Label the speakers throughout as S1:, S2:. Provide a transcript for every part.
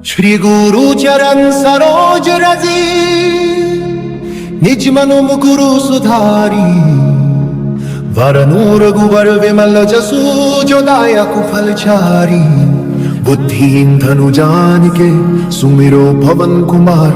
S1: श्री गुरु चरण सरोज रजी, निज मनु मुकुरु सुधारी। वरनूर रघुवर विमल जसु, जो दायक फल चारी। बुद्धिहीन धनु जान के, सुमिरो पवन कुमार।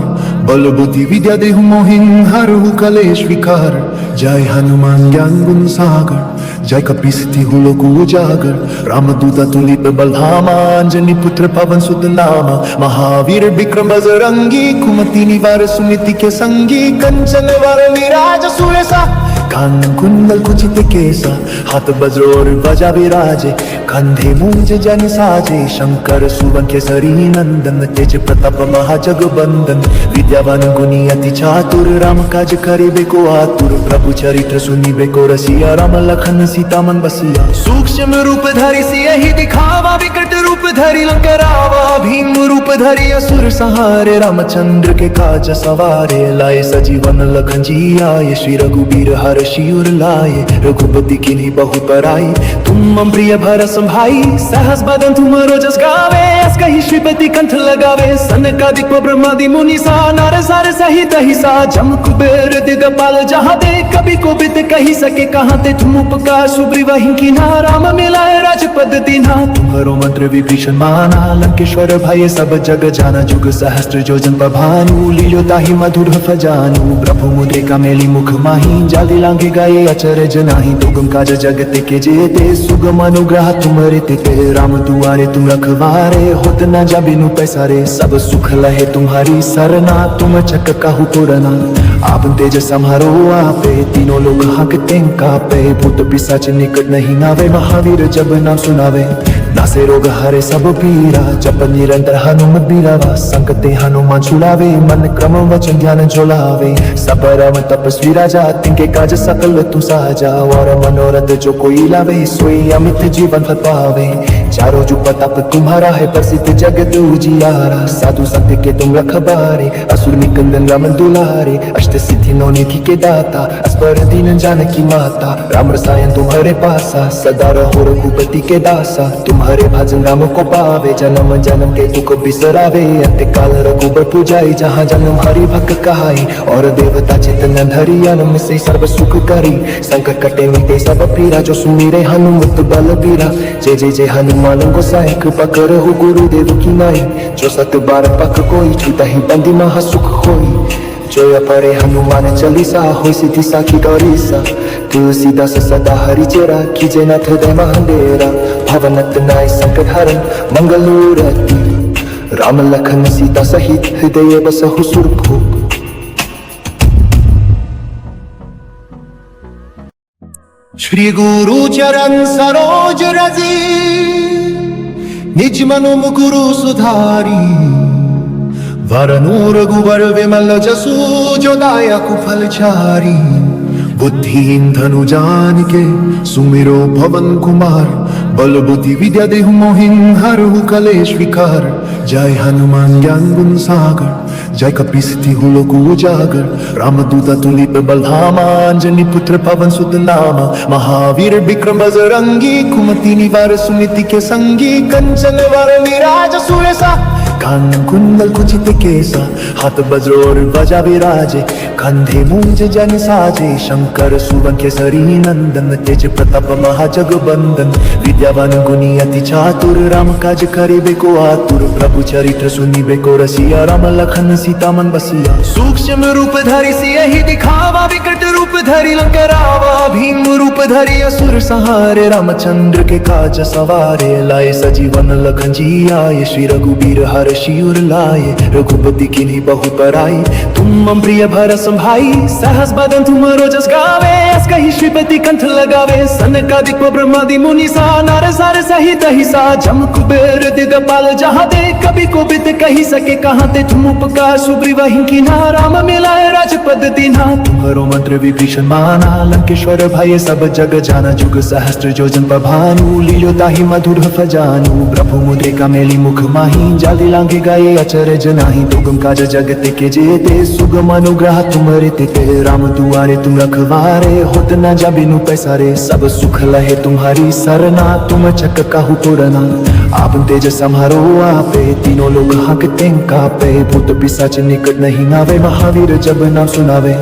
S1: बल बुद्धि विद्या देहु मोहिन, हरहु कलेश विकार। जय हनुमान ज्ञान गुण सागर, जय कपीसति लोक उजागर। रामदूत तुलित बलधामा, अंजनी पुत्र पवन सुत नामा। महावीर विक्रम बजरंगी, कुमति निवार सुनीति के संगी। कंचन वर विराज सुरेसा, कानन कुंडल कुचित केसा। हाथ वज्र और ध्वजा विराजे, कंधे मूंज जन साजे। शंकर सुवन केसरी नंदन, तेज प्रताप महाजगबंदन। विद्यावान गुणी अति चातुर, राम काज करिबे को आतुर। प्रभु चरित्र सुनिबे को रसिया, राम लखन सीता मन बसिया। सूक्ष्म रूप धरि सियहि दिखावा, विकट रूप धरि लंका रावा। भीम रूप धरि असुर संहारे, रामचंद्र के काज सवारे। लाए सजीवन लखन जी आए, श्री रघुबीर हर शिवर लाए। रघुपति किन्हीं बहु पराई, तुम मम प्रिय भरत भाई। सहस बदन तुमरो जस गावे, अस कहि श्रीपति कंठ लगावे। सनकादिक ब्रह्मादि मुनीसा, नर सार सहित अहिसा। जम कुबेर दिगपाल जहाँ दे, कभी कोबिद कही सके कहाँ ते। तुम उपकार सुग्रीव कीन्हा, राम मिलाए राजपद दीन्हा। तुम्हारो मंत्र विभीषण माना, लंकेश्वर भय सब जग जाना। जुग सहस्त्र जोजन प्रभानु, लील्यो ताहि मधुर फजानु। प्रभु मुद्रिका मेली मुख माही, जाली लांगे गाये अचरज नाही। दुगम काज जगत के जेते, सुगम अनुग्रह तुम्हारे तेते। राम दुआरे तुम रखवारे, होत न जा बिनु पैसारे। सब सुख लहे तुम्हारी सरना, तुम चक कहु पुरना। आप तेज समारो आपे, तीनों लोग हांकते कापे। भूत पिशाच निकट नहीं आवे, महावीर जब नाम सुनावे। नासे रोग हरे सब पीरा, जप निरंतर हनुमत बीरावा। संकटे हनुमान छुड़ावे, मन क्रम वचन ध्यान झुलावे। सब राम तपस्वी राजा, तिनके काज सकल तू साजा। और मनोरथ जो कोई लावे, सोई अमित जीवन फल पावे। चारों जुग प्रताप तुम्हारा है, प्रसिद्ध जगत उजियारा। साधु संत के तुम रखबारे, असुर निकंदन राम दुलारे। अष्ट सिद्धि नौ निधि के दाता, अस्पर दीन जानकी माता। राम रसायन तुम्हारे पासा, सदा रहो रघुपति के दासा। तुम्हारे भजन राम को पावे, जन्म जन्म के दुख बिसरावे। अंत काल रघुबर पुजाई, जहाँ जन्म हरि भक्त कहाई। और देवता चितन धरि, अनुम से सर्व सुख करी। संकट कटे मिटे सब पीरा, जो सुमिरे हनुमत बल बीरा। जय जय जय हनुमान गोसाई, कृपा करहु गुरुदेव की नाई। जो सत बार पख कोई, छूटहि बंदी महा सुख होई। जो परे हनुमान चालीसा, होय सिद्धि साखी गौरीसा। तुलसीदास सदा हरि चेरा, कीजे नाथ दय महाडेरा। भवनत नाय संकट हरन, मंगल मूरति। राम लखन सीता सहित, हृदय बसहु सुरभूप। श्री गुरु चरण सरोज रजी, निज मनु मुकुरु सुधारी। वरनूर रघुवर विमल जसु, जो दायक फल चारी। बुद्धिहीन धनु जान के, सुमिरो पवन कुमार। बल बुद्धि विद्या देहु मोहिन, हरहु कलेश विकार। जय हनुमान ज्ञान गुण सागर, जय कपीसति लोक उजागर। रामदूत तुलित बलधामा, अंजनी पुत्र पवन सुत नामा। महावीर विक्रम बजरंगी, कुमति निवार सुनीति के संगी। कंचन वर विराज सुरेसा, कानन कुंडल कुचित केसा। हाथ वज्र और ध्वजा विराजे, कंधे मूंज जन साजे। शंकर सुवन केसरी नंदन, तेज प्रताप महाजगबंदन। विद्यावान गुणी अति चातुर, राम काज करिबे को आतुर। प्रभु चरित्र सुनिबे को रसिया, राम लखन सीता मन बसिया। सूक्ष्म रूप धरि सियहि दिखावा, विकट रूप धरि लंका रावा। भीम रूप धरि असुर संहारे, रामचंद्र के काज सवारे। लाए सजीवन लखन जी आए, श्री रघुबीर हर शिवर लाए। रघुपति किन्हीं बहु पराई, तुम मम प्रिय भरत भाई। सहस बदन तुमरो जस गावे, अस कहि श्रीपति कंठ लगावे। सनकादिक ब्रह्मादि मुनीसा, नर सार सहित अहिसा। जम कुबेर दिगपाल जहाँ दे, कभी कोबिद कही सके कहाँ ते। तुम उपकार सुग्रीव कीन्हा, राम मिलाए राजपद दीन्हा। तुम्हारो मंत्र विभीषण माना, लंकेश्वर भय सब जग जाना। जुग सहस्त्र जोजन प्रभानु, लील्यो ताहि मधुर फजानु। प्रभु मुद्रिका मेली मुख माही, जाली लांगे गाये अचरज नाही। दुगम काज जगत के जेते, सुगम अनुग्रह तुम्हारे तेते। राम दुआरे तुम रखवारे, होत न जा बिनु पैसारे। सब सुख लहे तुम्हारी सरना, तुम चक कहु पुरना। आपन तेज समारो आपे, तीनों लोग हाकते कापे। भूत पिशाच निकट नहीं आवे, महावीर जब नाम सुनावे।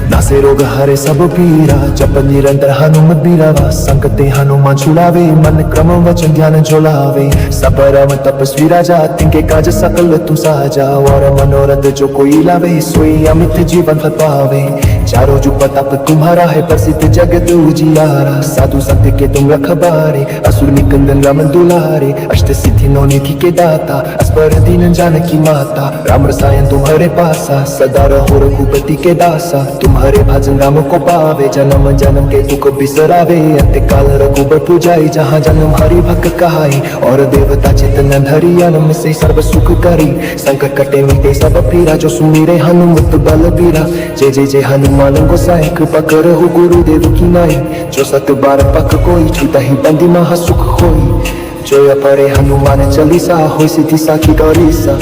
S1: नासे रोग हरे सब पीरा, जप निरंतर हनुमत बीरावा। संकटे हनुमान छुड़ावे, मन क्रम वचन ध्यान झोलावे। सबरम तपस्वी राजा, तिनके काज सकल तू साजा। और मनोरथ जो कोई लावे, सोई अमित जीवन फल पावे। चारों जुग तप तुम्हारा है, प्रसिद्ध जगत उजियारा। साधु संत के तुम रखबारे, असुर निकंदन राम दुलारे। अष्ट सिद्धि नौ निधि के दाता, अस्पर दीन जानकी माता। राम रसायन तुम्हारे पासा, सदा रहो रघुपति के दासा। तुम्हारे भजन राम को पावे, जन्म जन्म के दुख बिसरावे। अंत काल रघुबर पुजाई, जहाँ जन्म हरि भक्त कहाई। और देवता चितन धरि, अनम से सर्व सुख करी। संकट कटे मिटे सब पीरा, जो सुमिरे हनुमत बल बीरा। जय जय जय हनुमान गोसाई, कृपा करहु गुरुदेव की नाई। जो सत बार पक कोई, छूटा ही बंदी महा सुख होई। जो परे हनुमान चालीसा, होय सिद्धि साखी गौरीसा।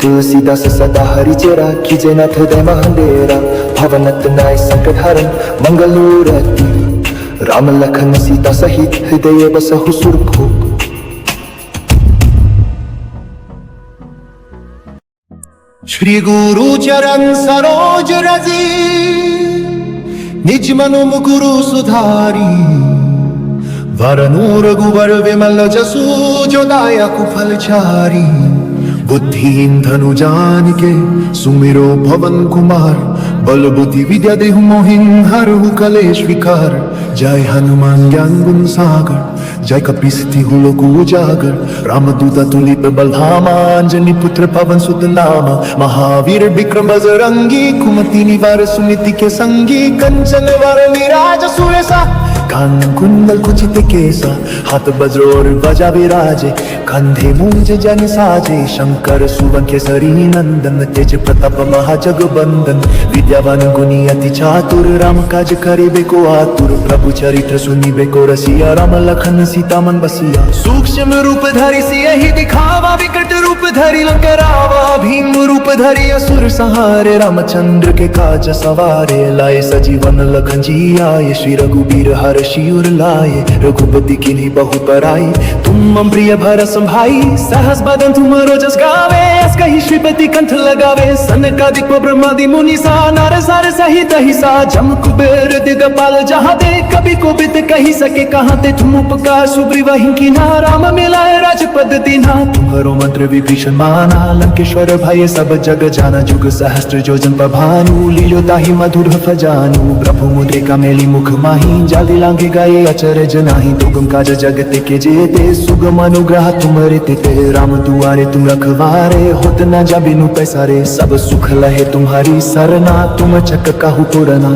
S1: तुलसीदास सदा हरि चेरा, कीजे नाथ हृदय मंडेरा। भवनत नाय संकट हरन, मंगल मूरति। राम लखन सीता सहित, हृदय बसहु सुरभूप। श्री गुरु चरण सरोज रजी, निज मनु मुकुरु सुधारी। वरनू रघुवर विमल जसु, जो दायक फल चारी। बुद्धिहीन धनु जान के, सुमिरो पवन कुमार। बल बुद्धि विद्या देहु मोहिन, हरहु कलेश विकार। जय हनुमान ज्ञान गुण सागर, जय कपीसति लोक उजागर। रामदूत तुलिप बलधामा, अंजनी पुत्र पवन सुत नामा। महावीर विक्रम बजरंगी, कुमति निवार सुनीति के संगी। कंचन वर विराज सुरेसा, कान कुंडल कुचित केसा। हाथ वज्र और ध्वजा विराजे, कंधे मूंज जन साजे। शंकर सुवन केसरी नंदन, तेज प्रताप महाजगबंदन। विद्यावान गुणी अति चातुर, राम काज करिबे को आतुर। प्रभु चरित्र सुनिबे को रसिया, राम लखन सीता मन बसिया। सूक्ष्म रूप धरि सियहि दिखावा, विकट रूप धरि लंका रावा। भीम रूप धरि असुर संहारे, रामचंद्र के काज सवारे। लाए सजीवन लखन जी आए, श्री रघुबीर हर शिवर लाए। रघुपति किन्हीं बहु पराई, तुम प्रिय भरत भाई। सहस बदन तुम्हारो जस गावे, अस कहि श्रीपति कंठ लगावे। सनकादिक ब्रह्मादि मुनीसा, नर सार सहित अहिसा। जम कुबेर दिगपाल जहाँ दे, कभी कोबिद कही सके कहाँ ते। तुम उपकार सुग्रीव कीन्हा, राम मिलाए राजपद दीन्हा। तुम्हारो मंत्र विभीषण माना, लंकेश्वर भय सब जग जाना। जुग सहस्त्र जोजन प्रभानु, लील्यो ताहि मधुर फजानु। प्रभु मुद्रिका मेली मुख माही, जाली लांघे गाये अचरज नाही। दुगम काज जगत के जेते, सुगम अनुग्रह तुम्हारे तेते। राम दुआरे तुम रखवारे, होत न जा बिनु पैसारे। सब सुख लहे तुम्हारी सरना, तुम चक काहू तोड़ना।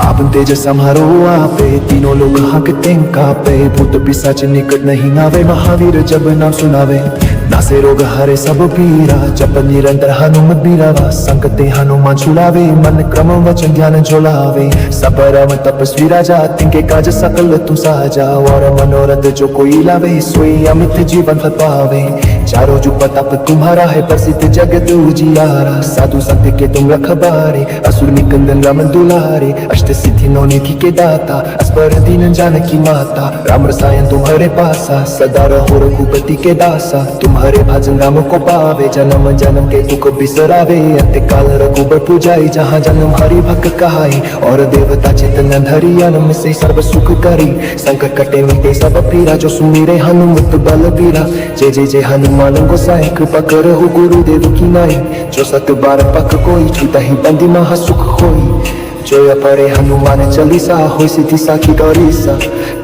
S1: आपन तेज समारो आपे, तीनों लोग हाकते कापे। भूत पिशाच निकट नहीं आवे, महावीर जब नाम सुनावे। नासे रोग हरे सब पीरा, जप निरंतर हनुमत बीरावा। संकटे हनुमान छुड़ावे, मन क्रम वचन ध्यान झोलावे। सबरम तपस्वी राजा, तिनके काज सकल तू साजा। और मनोरथ जो कोई लावे, सोई अमित जीवन फल पावे। चारों जुग तप तुम्हारा है, प्रसिद्ध जगत उजियारा। साधु संत के तुम रखबारे, असुर निकंदन राम दुलारे। अष्ट सिद्धि नौ निधि के दाता, अस्पर दीन जानकी माता। राम रसायन तुम्हारे पासा, सदा रहो रघुपति के दासा। तुम्हारे भजन राम को पावे, जन्म जन्म के दुख बिसरावे। अंत काल रघुबर पुजाई, जहाँ जन्म हरि भक्त कहाई। और देवता चितन धरि, अनम से सर्व सुख करी। संकट कटे मिटे सब पीरा, जो सुमिरे हनुमत बल बीरा। जय जय जय हनुमान गोसाई, कृपा करहु गुरुदेव की नाई। जो सत बार पक कोई, छूटा ही बंदी महा सुख होई। जो परे हनुमान चालीसा, होय सिद्धि साखी गौरीसा।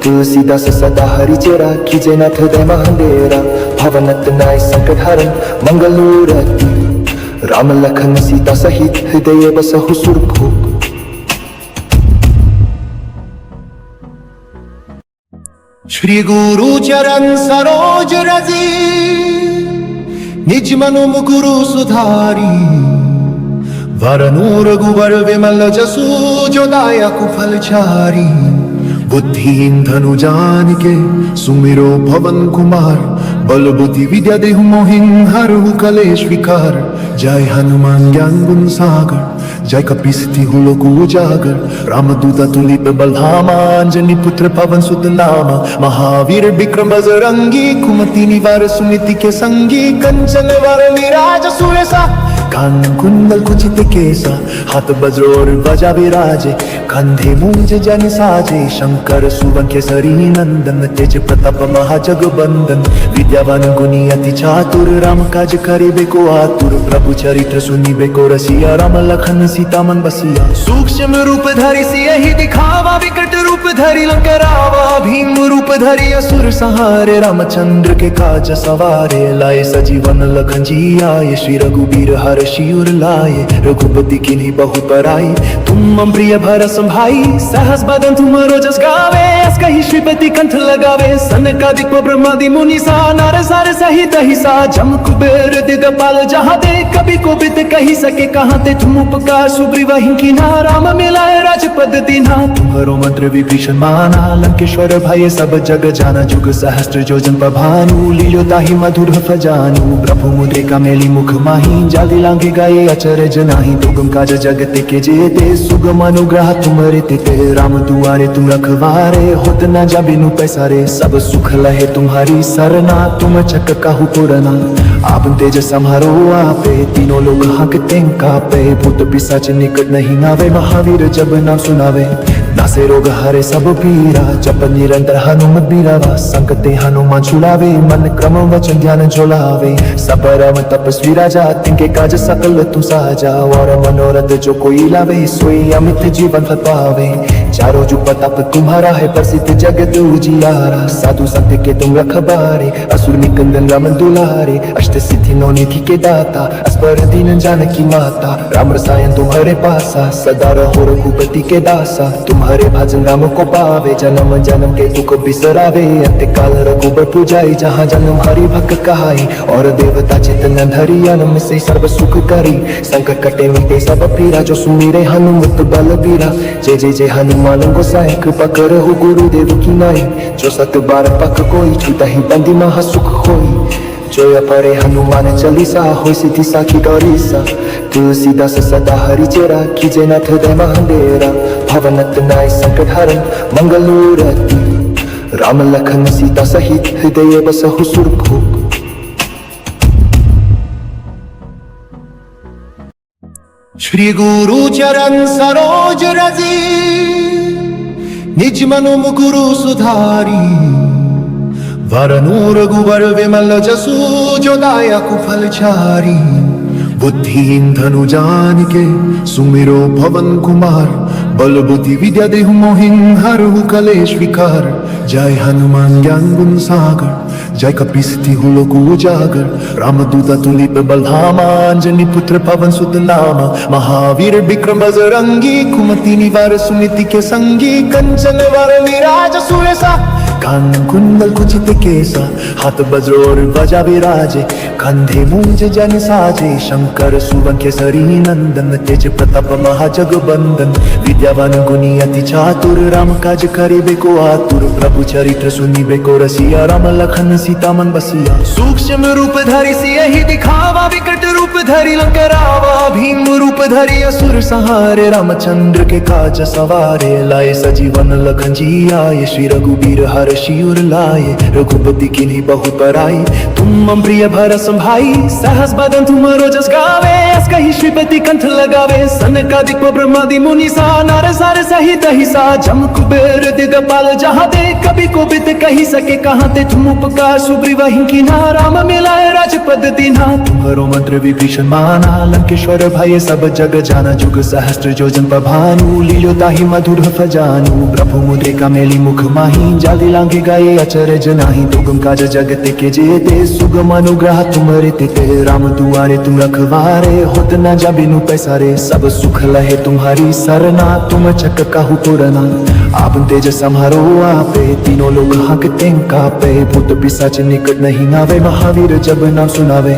S1: तुलसीदास सदा हरि चेरा, कीजे नाथ हृदय मंडेरा। भवनत नाय संकट हरन, मंगल मूरति। राम लखन सीता सहित, हृदय बसहु सुरभूप। श्री गुरु चरण सरोज रजी, निज मनु मुकुरु सुधारी। वरनू रघुवर विमल जसु, जो दायक फल चारी। बुद्धिहीन धनु जान के सुमिरो पवन कुमार बल बुद्धि विद्या देहु मोहिं हरहु कलेश विकार जय हनुमान ज्ञान गुण सागर जय कपीसति लोक उजागर रामदूत तुलिप बलधामा अंजनी पुत्र पवन सुत नामा महावीर विक्रम बजरंगी कुमति निवार सुनीति के संगी कंचन वर विराज सुरेसा कान कुंडल कुचित केसा हाथ वज्र और ध्वजा विराजे कंधे मूंज जन साजे शंकर सुवन केसरी नंदन तेज प्रताप महाजगबंदन विद्यावान गुणी अति चातुर राम काज करिबे को आतुर प्रभु चरित्र सुनिबे को रसिया राम लखन सीता मन बसिया सूक्ष्म रूप धरि सियहि दिखावा विकट रूप धरि लंकरावा भीम रूप धरि असुर संहारे रामचंद्र के काज सवारे लाए सजीवन लखन जी आए श्री रघुबीर हर शिवर लाए रघुपति किन्हीं बहु पराई तुम प्रिय भरस भाई सहस बदन तुम्हारो जस गावे अस कही श्रीपति कंठ लगावे सनकादिक ब्रह्मादि मुनि सा नर सार सहित हिसा जम कुबेर दिगपाल जहाँ दे कभी को बित कही सके कहाँ ते तुम उपकार सुग्रीव ही ना राम मिलाए राजपद दीना तुम्हारो मंत्र विभीषण माना लंकेश्वर भय सब जग जाना जुग सहस्त्र जोजन प्रभानु लीलो ताहि मधुर फजानु प्रभु मुद्रिका मेली मुख माही जाली लांगे गाये अचरज नाही दुगम काज जगत के जेते सुगम अनुग्रह तुम्हारे तेते राम दुआरे तुम रखवारे होत न जा बिनु पैसारे सब सुख लहे तुम्हारी सरना तुम चक काहू पुरना आप तेज समारो आपे तीनों लोग हांकते कापे भूत पिशाच निकट नहीं आवे महावीर जब नाम सुनावे नासे रोग हरे सब पीरा जप निरंतर हनुमत बीरावा संकटे हनुमान छुड़ावे मन क्रम वचन ध्यान झोलावे सबरम तपस्वी राजा तिनके काज सकल तू साजा और मनोरथ जो कोई लावे सोई अमित जीवन फल पावे चारों जो प्रताप तुम्हारा है प्रसिद्ध जगत उजियारा साधु संत के तुम रखबारे असुर निकंदन राम दुलारे अष्ट सिद्धि नौ निधि के दाता अस्पर दीन जानकी माता राम रसायन तुम्हारे पासा सदा रहो रघुपति के दासा तुम्हारे भजन राम को पावे जन्म जन्म के दुख बिसरावे अंत काल रघुबर पूजाई जहाँ जन्म हरि भक्त कहाई और देवता चितन धरि अनम से सर्व सुख करी संकट कटे मिटे सब पीरा जो सुमिरे हनुमत बल बीरा जय जय जय हनुमान गोसाई कृपा करहु गुरुदेव की नाई जो सत बार पक कोई छूटा ही बंदी महा सुख होई जोया परे हनुमान चालीसा हो सिद्धि साखी गौरीसा तुलसीदास सदा हरि चेरा कीजे नाथ दय महांडेरा भवनत नाय संकट हरन मंगलूरति राम लखन सीता सहित हृदय बसहु सुरभूप। श्री गुरु चरण सरोज रजी निज मनु मुकुरु सुधारी वरनु रघुवर विमल जसु जो दायक फल चारी बुद्धिहीन धनु जान के सुमिरो पवन कुमार बल बुद्धि विद्या देहु मोहिं हरहु कलेश विकार जय हनुमान ज्ञान गुण सागर जय कपीसति लोक उजागर रामदूत तुलिप बलधामा अंजनी पुत्र पवन सुत नामा महावीर विक्रम बजरंगी कुमति निवार सुनीति के संगी कंचन वर विराज सुरेसा कान कुंडल कुचित केसा हाथ वज्र और ध्वजा विराजे कंधे मूंज जन साजे शंकर सुवन केसरी नंदन तेज प्रताप महाजगबंदन विद्यावान गुणी अति चातुर राम काज करिबे को आतुर प्रभु चरित्र सुनिबे को रसिया राम लखन सीता मन बसिया सूक्ष्म रूप धरि सियहि दिखावा विकट रूप धरि लंकरावा भीम रूप धरि असुर संहारे रामचंद्र के काज सवारे लाए सजीवन लखन जी आए श्री रघुबीर हर शिवर लाए रघुपति किन्हीं बहु पराई तुम प्रिय भरस भाई सहस बदन तुम्हारो जस गावे अस कही श्रीपति कंठ लगावे सनकादिक ब्रह्मादि मुनि सा नर सार सहित हिसा जम कुबेर दिगपाल जहाँ दे कभी को बित कही सके कहाँ ते तुम उपकार सुग्रीव ही ना राम मिलाए राजपद दीना तुम्हारो मंत्र विभीषण माना लंकेश्वर भय सब जग जाना जुग सहस्त्र जोजन प्रभानु लीलो ताहि मधुर फजानु प्रभु मुद्रिका मेली मुख माही जाली लांगे गाये अचरज नाही दुगम काज जगत के जेते सुगम अनुग्रह तुम्हारे तेते राम दुआरे तुम रखवारे होत न जा बिनु पैसारे सब सुख लहे तुम्हारी सरना तुम चक काहू पुरना आप तेज समारो आपे तीनों लोग हांकते कापे भूत पिशाच निकट नहीं आवे महावीर जब नाम सुनावे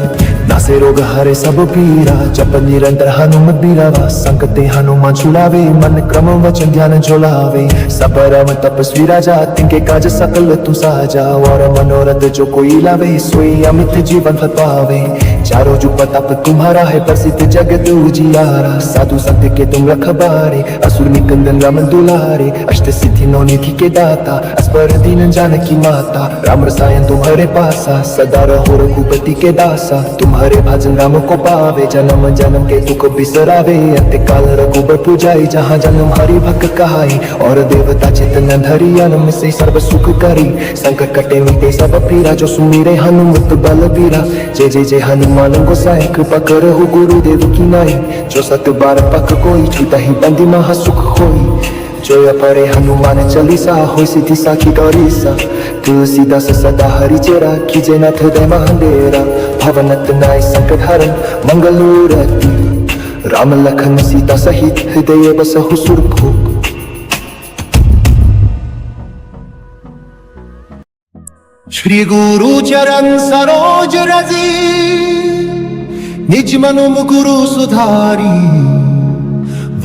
S1: नासे रोग हरे सब पीरा जप निरंतर हनुमत बीरावा संकटे हनुमान छुड़ावे मन क्रम वचन ध्यान झोलावे सबरम तपस्वी राजा तिनके काज सकल तू साजा और मनोरथ जो कोई लावे सोई अमित जीवन फल पावे चारों जुग तप तुम्हारा है प्रसिद्ध जगत उजियारा साधु संत के तुम रखबारे असुर निकंदन राम दुलारे अष्ट सिद्धि नौ निधि के दाता अस्पर दीन जानकी माता राम रसायन तुम्हारे पासा सदा रहो रघुपति के दासा तुम्हारे भजन राम को पावे जन्म जन्म के दुख बिसरावे अंत काल रघुबर पूजाई जहाँ जन्म हरि भक्त कहाई और देवता चितन धरि अनम से सर्व सुख करी संकट कटे मिटे सब पीरा जो सुमिरे हनुमत बल बीरा जय जय जय हनुमान गोसाई कृपा करहु गुरुदेव की नाई जो सत बार पक कोई छूटा ही बंदी महा सुख होई जोया परे हनुमान चालीसा हो सिद्धि साखी गौरीसा तुलसीदास सदा हरि चेरा कीजे नाथ दय महांडेरा भवनत नाय संकट हरन मंगलूरति राम लखन सीता सहित हृदय बसहु सुरभूप। श्री गुरु चरण सरोज रजी निज मनु मुकुरु सुधारी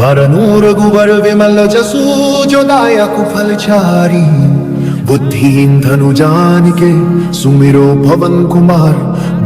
S1: वरनू रघुवर विमल जसु जो दायक फल चारी बुद्धिहीन धनु जान के सुमिरो पवन कुमार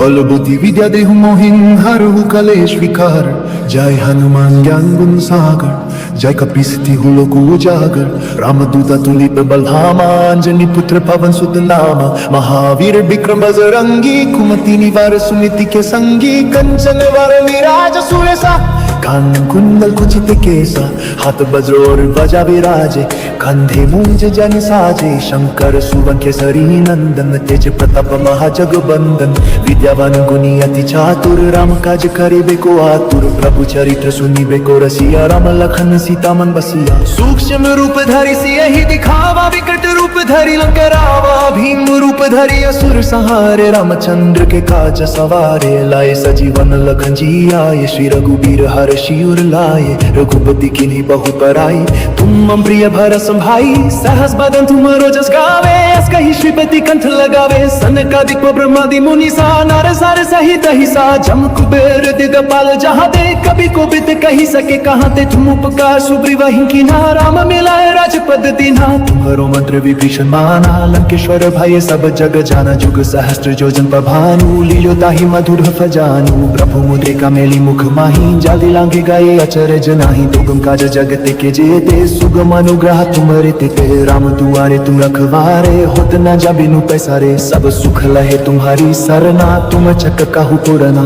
S1: बल बुद्धि विद्या देहु मोहिन हरहु कलेश विकार जय हनुमान ज्ञान गुण सागर जय कपीसति हुलोक उजागर रामदूत तुलिप बलधामा अंजनी पुत्र पवन सुत नामा महावीर विक्रम बजरंगी कुमति निवार सुनीति के संगी कंचन वर विराज सुरेसा कान कुंडल कुचित केसा हाथ वज्र और ध्वजा विराजे कंधे मूंज जन साजे शंकर सुवन केसरी नंदन तेज प्रताप महाजगबंदन विद्यावान गुणी अति चातुर राम काज करिबे को आतुर प्रभु चरित्र सुनिबे को रसिया राम लखन सीता मन बसिया सूक्ष्म रूप धरि सियहि दिखावा विकट रूप धरि लंका रावा भीम रूप धरि असुर संहारे रामचंद्र के काज सवारे लाए सजीवन लखन जी आए श्री रघुबीर हर शिवर लाए रघुपति किन्हीं बहु पराई तुम प्रिय भरत संभाई सहस बदन तुम्हारो जस गावे अस कही श्रीपति कंठ लगावे सनकादिक ब्रह्मादि मुनि सा नर सार सहित हिसा जम कुबेर दिगपाल जहाँ दे कभी को बित कही सके कहाँ ते तुम उपकार सुग्रीव ही ना राम मिलाए राजपद दीना तुम्हारो मंत्र विभीषण माना लंकेश्वर भय सब जग जाना जुग सहस्त्र जोजन प्रभानु लीलो ताहि मधुर फजानु प्रभु मुद्रिका मेली मुख माही जाली लांगे गाये अचरज नाही दुगम काज जगत के जेते सुगम अनुग्रह तुम्हारे ते राम दुआरे तुम रखवारे होत न जा बिनु पैसारे सब सुख लहे तुम्हारी सरना तुम चक काहू पुरना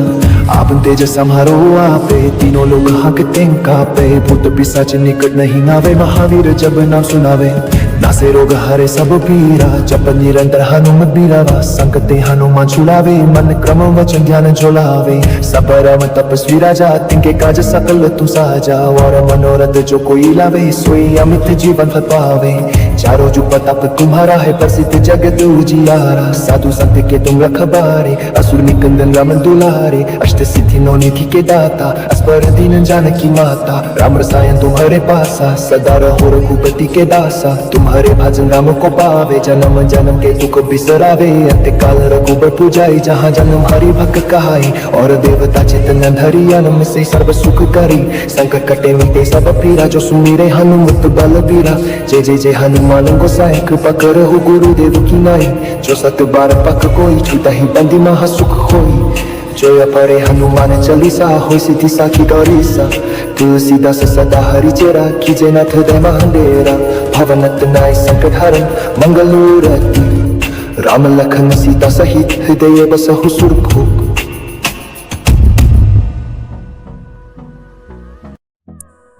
S1: आप तेज समारो आपे तीनों लोग हाकते कापे भूत पिशाच निकट नहीं आवे महावीर जब नाम सुनावे नासे रोग हरे सब पीरा जप निरंतर हनुमत बीरावा संकटे हनुमान छुड़ावे मन क्रम वचन ध्यान झोलावे सबरम तपस्वी राजा तिनके काज सकल तू साजा और मनोरथ जो कोई लावे सोई अमित जीवन फल पावे चारों जुग तप तुम्हारा है प्रसिद्ध जगत उजियारा साधु संत के तुम रखबारे असुर निकंदन राम दुलारे अष्ट सिद्धि नौ निधि के दाता अस्पर दीन जानकी माता राम रसायन तुम्हारे पासा सदा रहो रघुपति के दासा तुम्हारे भजन राम को पावे जन्म जन्म के दुख बिसरावे अंत काल रघुबर पूजाई जहाँ जन्म हरि भक्त कहाई और देवता चितन धरि अनम से सर्व सुख करी संकट कटे मिटे सब पीरा जो सुमिरे हनुमत बल बीरा जय जय जय हनुमान गोसाई कृपा करहु गुरुदेव की नाई जो सत बार पक कोई छूटा ही बंदी महा सुख होई जोया परे हनुमान चालीसा हो सिद्धि साखी गौरीसा तुलसीदास सदा हरि चेरा कीजे नाथ दय महांडेरा भवनत नाय संकट हरन मंगलूरति राम लखन सीता सहित हृदय बसहु सुरभूप।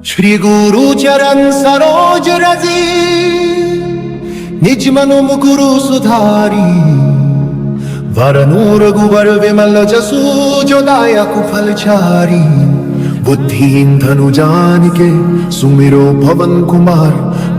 S1: श्री गुरु चरण सरोज रजी निज मनु मुकुरु सुधारी वरनू रघुवर विमल जसु जो दायक फल चारी बुद्धिहीन धनु जान के सुमिरो पवन कुमार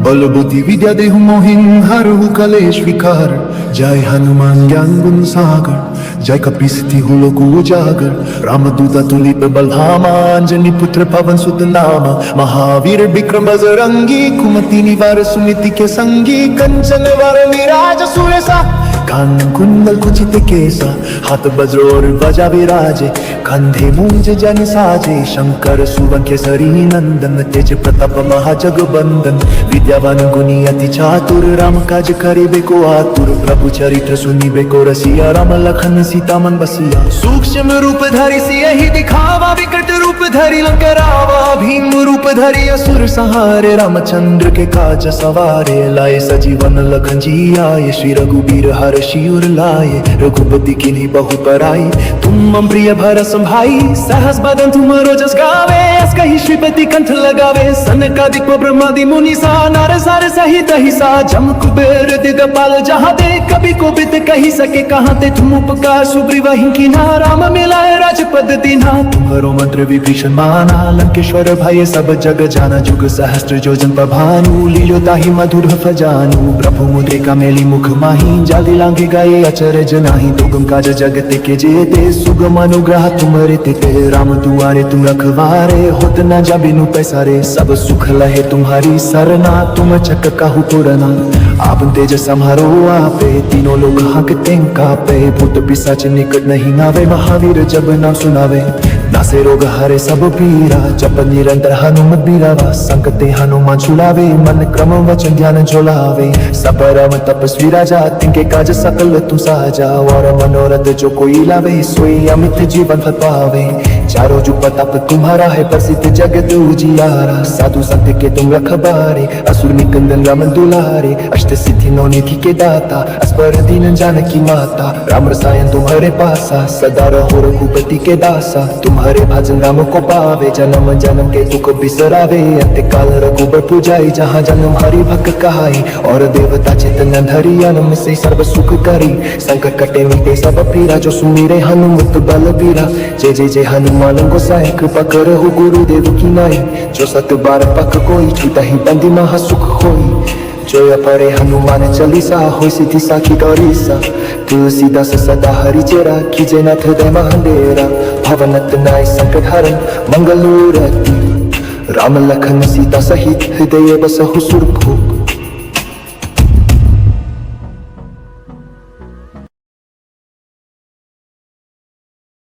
S1: बल बुद्धि विद्या देहु मोहिन हरहु कलेश विकार जय हनुमान ज्ञान गुण सागर जय कपीसति हुलोक उजागर रामदूत तुलिप बलधामा अंजनी पुत्र पवन सुत नामा महावीर विक्रम बजरंगी कुमति निवार सुनीति के संगी कंचन वर विराज सुरेसा कान कुंडल कुचित केसा, हाथ वज्र और ध्वजा विराजे, कंधे मूंज जन साजे, शंकर सुवन केसरी नंदन, तेज प्रताप महाजगबंदन, विद्यावान गुणी अति चातुर, राम काज करिबे को आतुर, प्रभु चरित्र सुनिबे को रसिया, राम लखन सीता मन बसिया। सूक्ष्म रूप धरि सियहि दिखावा, विकट रूप धरि लंकरावा, भीम रूप धरि असुर संहारे, रामचंद्र के काज सवारे, लाए सजीवन लखन जी आए, श्री रघुबीर हर शिवर लाए, रघुपति किन्हीं बहु पराई, तुम मम प्रिय भरत भाई, सहस बदन तुम्हारो जस गावे, अस कहि श्रीपति कंठ लगावे, सनकादिक ब्रह्मादि मुनि सा, नर सार सहित अहिसा, जम कुबेर दिगपाल जहाँ दे, कभी कोबिद कही सके कहाँ ते, तुम उपकार सुग्रीव कीन्हा, राम मिलाए राजपद दीन्हा, तुम्हारो मंत्र विभीषण माना, लंकेश्वर भय सब जग जाना, जुग सहस्त्र जोजन प्रभानु, लील्यो ताहि मधुर फजानु, प्रभु मुद्रिका मेली मुख माही, जाली लांघे गाये अचरज नाही, दुगम काज जगत के जेते, सुगम अनुग्रह तुम्हारे ते, राम दुआरे तुम रखवारे, होत न जा बिनु पैसारे, सब सुख लहे तुम्हारी सरना, तुम चक काहू तोड़ना, आप तेज समारो आपे, तीनों लोग हांकते कापे, भूत पिशाच निकट नहीं आवे, महावीर जब नाम सुनावे, नासे रोग हरे सब पीरा, जप निरंतर हनुमत बीरावा, संकटे हनुमान छुड़ावे, मन क्रम वचन ध्यान झोलावे, सबरम तपस्वी राजा, तिनके काज सकल तुम साजा, और मनोरथ जो कोई लावे, सोई अमित जीवन फल पावे, चारों जुग प्रताप तुम्हारा है, प्रसिद्ध जगत उजियारा, साधु संत के तुम रखबारे, असुर निकंदन राम दुलारे, अष्ट सिद्धि नौ निधि के दाता, अस्पर दीन जानकी माता, राम रसायन तुम्हारे पासा, सदा रहो रघुपति के दासा, तुम्हारे भजन राम को पावे, जन्म जन्म के दुख बिसरावे, अंत काल रघुबर पुजाई, जहाँ जन्म हरि भक्त कहाई, और देवता चितन धरि, अनुम से सर्व सुख करी, संकट कटे मिटे सब पीरा, जो सुमिरे हनुमत बल बीरा, जय जय जय हनुमान गोसाई, कृपा करहु गुरुदेव की नाई, जो सत बार पक कोई, छूटहि बंदी महा सुख होई, जो परे हनुमान चालीसा, होय सिद्धि साखी गौरीसा, तुलसीदास सदा हरि चेरा, कीजे नाथ हृदय महाडेरा, भवनत नाय संकट हरन मंगल मूरति, राम लखन सीता सहित हृदय बसहु सुरभूप।